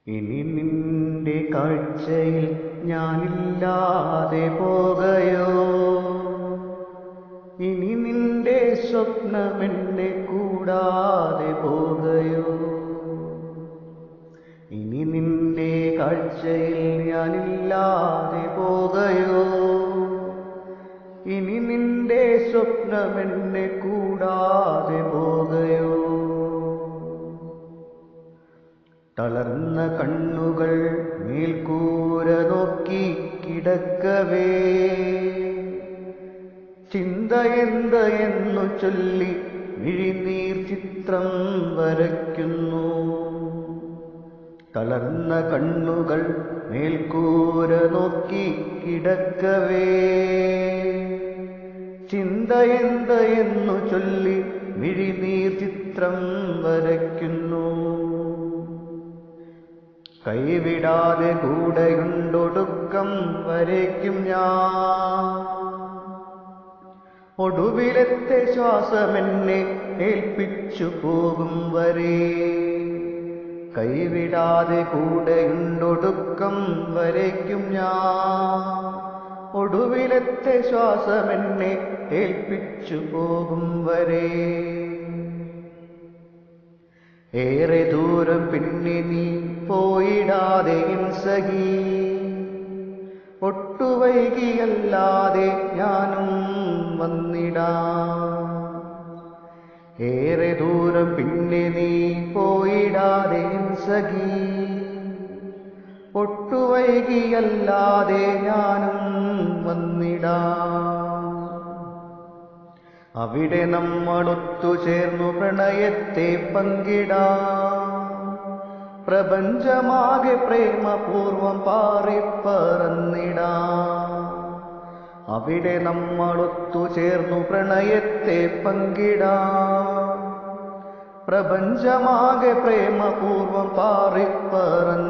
ഇനി നിന്റെ കാഴ്ചയിൽ ഞാനില്ലാതെ പോകയോ? ഇനി നിന്റെ സ്വപ്നമെന്നെ കൂടാതെ പോകയോ? ഇനി നിന്റെ കാഴ്ചയിൽ ഞാനില്ലാതെ പോകയോ? ഇനി നിന്റെ സ്വപ്നമെന്നെ കൂടാതെ പോകയോ? തളർന്ന കണ്ണുകൾ മേൽക്കൂര നോക്കി കിടക്കവേ, ചിന്ത എന്ത് എന്നു ചൊല്ലി മിഴിനീർ ചിത്രം വരയ്ക്കുന്നു. തളർന്ന കണ്ണുകൾ മേൽക്കൂര നോക്കി കിടക്കവേ, ചിന്ത എന്ത് എന്നു ചൊല്ലി മിഴിനീർ ചിത്രം വരയ്ക്കുന്നു. കൈവിടാതെ കൂടെയുണ്ടൊടുക്കം വരയ്ക്കും ഞാൻ, ഒടുവിലത്തെ ശ്വാസമെന്നെ ഏൽപ്പിച്ചു പോകും വരെ. കൈവിടാതെ കൂടെയുണ്ടൊടുക്കം വരയ്ക്കും ഞാൻ, ഒടുവിലത്തെ ശ്വാസമെന്നെ ഏൽപ്പിച്ചു പോകും വരെ. ഏറെ ദൂരം പിന്നെ നീ പോയിടാതെ എൻ സഖി, ഒട്ടുവൈകിയല്ലാതെ ഞാനും വന്നിടാം. ഏറെ ദൂരം പിന്നെ നീ പോയിടാതെ എൻ സഖി, ഒട്ടുവൈകിയല്ലാതെ ഞാനും വന്നിടാം. അവിടെ നമ്മളൊത്തുചേർന്നു പ്രണയത്തെ പങ്കിടാം, പ്രപഞ്ചമാകെ പ്രേമപൂർവം പാറിപ്പറന്നിടാം. അവിടെ നമ്മളൊത്തുചേർന്നു പ്രണയത്തെ പങ്കിടാം, പ്രപഞ്ചമാകെ പ്രേമപൂർവം പാറിപ്പറന്നിടാം.